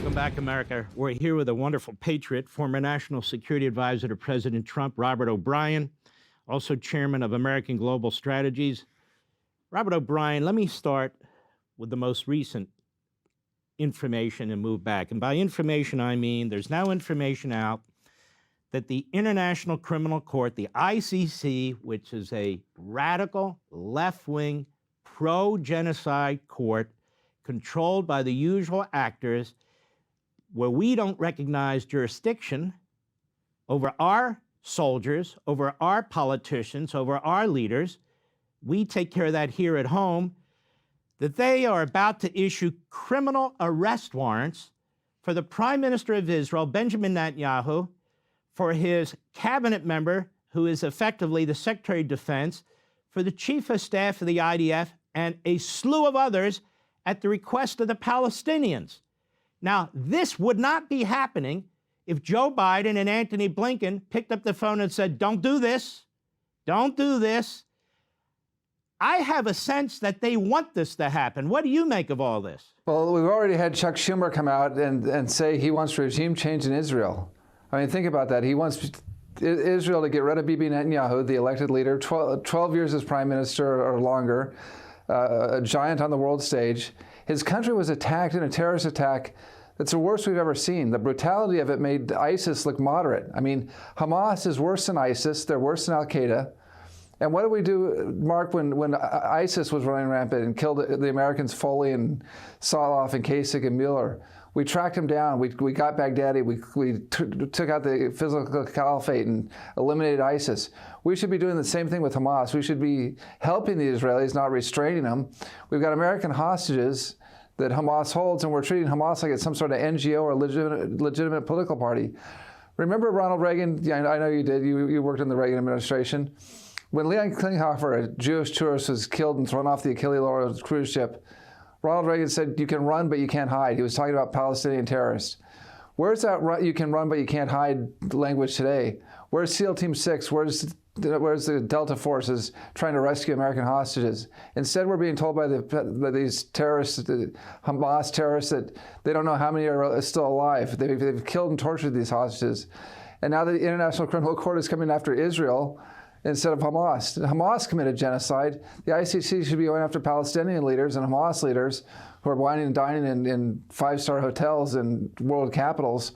Welcome back, America. We're here with a wonderful patriot, former National Security Advisor to President Trump, Robert O'Brien, also chairman of American Global Strategies. Robert O'Brien, let me start with the most recent information and move back. And by information, I mean there's now information out that the International Criminal Court, the ICC, which is a radical, left-wing, pro-genocide court controlled by the usual actors, where we don't recognize jurisdiction over our soldiers, over our politicians, over our leaders. We take care of that here at home, that they are about to issue criminal arrest warrants for the Prime Minister of Israel, Benjamin Netanyahu, for his cabinet member, who is effectively the Secretary of Defense, for the Chief of Staff of the IDF, and a slew of others at the request of the Palestinians. Now, this would not be happening if Joe Biden and Antony Blinken picked up the phone and said, don't do this, don't do this. I have a sense that they want this to happen. What do you make of all this? Well, we've already had Chuck Schumer come out and say he wants regime change in Israel. I mean, think about that. He wants Israel to get rid of Bibi Netanyahu, the elected leader, 12 years as prime minister or longer, a giant on the world stage. His country was attacked in a terrorist attack that's the worst we've ever seen. The brutality of it made ISIS look moderate. I mean, Hamas is worse than ISIS. They're worse than Al-Qaeda. And what did we do, Mark, when ISIS was running rampant and killed the Americans Foley and Soloff and Kasich and Mueller? We tracked him down. We got Baghdadi. We took out the physical caliphate and eliminated ISIS. We should be doing the same thing with Hamas. We should be helping the Israelis, not restraining them. We've got American hostages that Hamas holds, and we're treating Hamas like it's some sort of NGO or legitimate political party. Remember Ronald Reagan? Yeah, I know you did. You worked in the Reagan administration. When Leon Klinghoffer, a Jewish tourist, was killed and thrown off the Achille Lauro cruise ship, Ronald Reagan said, you can run, but you can't hide. He was talking about Palestinian terrorists. Where's that you can run, but you can't hide language today? Where's SEAL Team 6? Where's the Delta forces trying to rescue American hostages? Instead, we're being told by these terrorists, the Hamas terrorists, that they don't know how many are still alive. They've killed and tortured these hostages. And now the International Criminal Court is coming after Israel instead of Hamas. Hamas committed genocide. The ICC should be going after Palestinian leaders and Hamas leaders who are whining and dining in five-star hotels and world capitals,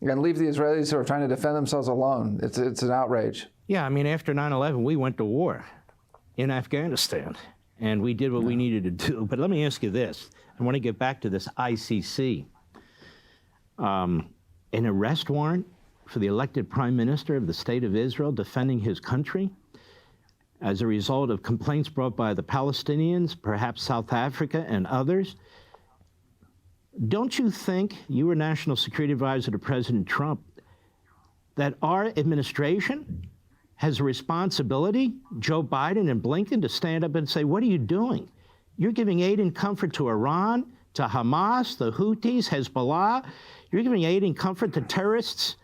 and leave the Israelis who are trying to defend themselves alone. It's an outrage. Yeah, I mean, after 9/11, we went to war in Afghanistan, and we did what we needed to do. But let me ask you this. I want to get back to this ICC. An arrest warrant for the elected prime minister of the state of Israel defending his country as a result of complaints brought by the Palestinians, perhaps South Africa and others. Don't you think, you were National Security Advisor to President Trump, that our administration has a responsibility, Joe Biden and Blinken, to stand up and say, what are you doing? You're giving aid and comfort to Iran, to Hamas, the Houthis, Hezbollah. You're giving aid and comfort to terrorists,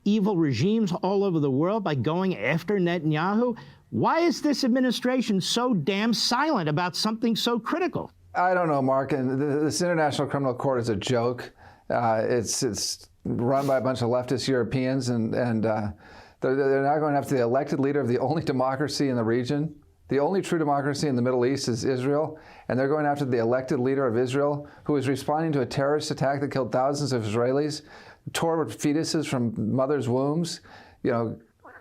evil regimes all over the world by going after Netanyahu. Why is this administration so damn silent about something so critical? I don't know, Mark. And this International Criminal Court is a joke. It's run by a bunch of leftist Europeans, and they're now going after the elected leader of the only democracy in the region. The only true democracy in the Middle East is Israel, and they're going after the elected leader of Israel, who is responding to a terrorist attack that killed thousands of Israelis, tore fetuses from mothers' wombs,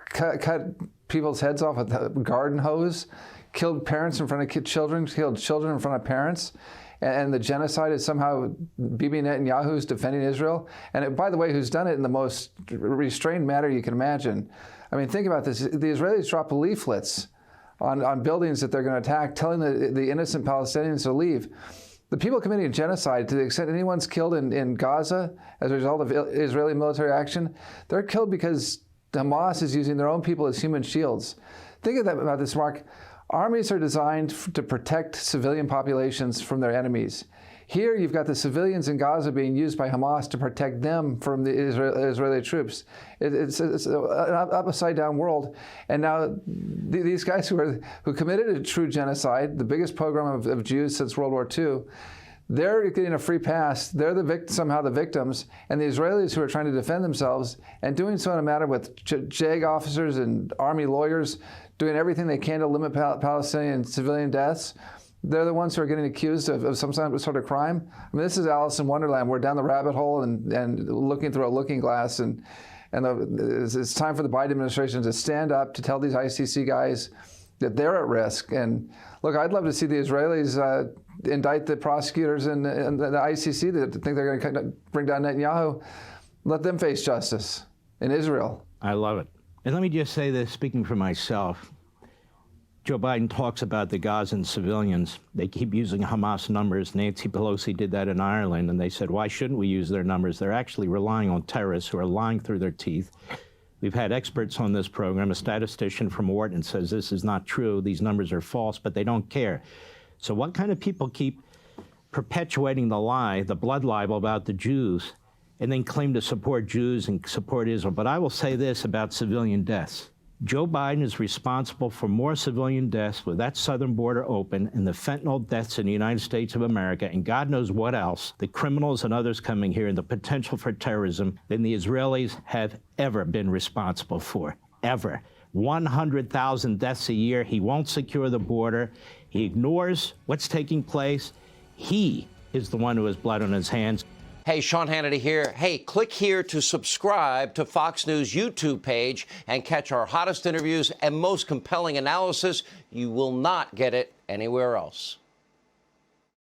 cut people's heads off with a garden hose, killed parents in front of children, killed children in front of parents. And the genocide is somehow Bibi Netanyahu who's defending Israel. And by the way, who's done it in the most restrained manner you can imagine. I mean, think about this. The Israelis drop leaflets on buildings that they're going to attack, telling the innocent Palestinians to leave. The people committing genocide, to the extent anyone's killed in Gaza as a result of Israeli military action, they're killed because Hamas is using their own people as human shields. Think about this, Mark. Armies are designed to protect civilian populations from their enemies. Here, you've got the civilians in Gaza being used by Hamas to protect them from the Israeli troops. It's an upside-down world. And now these guys who committed a true genocide, the biggest pogrom of Jews since World War II, they're getting a free pass. They're somehow the victims, and the Israelis who are trying to defend themselves and doing so in a matter with JAG officers and army lawyers doing everything they can to limit Palestinian civilian deaths. They're the ones who are getting accused of some sort of crime. I mean, this is Alice in Wonderland. We're down the rabbit hole and looking through a looking glass, and it's time for the Biden administration to stand up to tell these ICC guys that they're at risk. And look, I'd love to see the Israelis indict the prosecutors and the ICC that think they're going to bring down Netanyahu. Let them face justice in Israel. I love it. And let me just say this, speaking for myself. Joe Biden talks about the Gazan civilians. They keep using Hamas numbers. Nancy Pelosi did that in Ireland, and they said, why shouldn't we use their numbers? They're actually relying on terrorists who are lying through their teeth. We've had experts on this program. A statistician from Wharton says this is not true. These numbers are false, but they don't care. So what kind of people keep perpetuating the lie, the blood libel about the Jews, and then claim to support Jews and support Israel? But I will say this about civilian deaths. Joe Biden is responsible for more civilian deaths with that southern border open and the fentanyl deaths in the United States of America and God knows what else, the criminals and others coming here and the potential for terrorism than the Israelis have ever been responsible for, ever. 100,000 deaths a year. He won't secure the border. He ignores what's taking place. He is the one who has blood on his hands. Hey, Sean Hannity here. Hey, click here to subscribe to Fox News YouTube page and catch our hottest interviews and most compelling analysis. You will not get it anywhere else.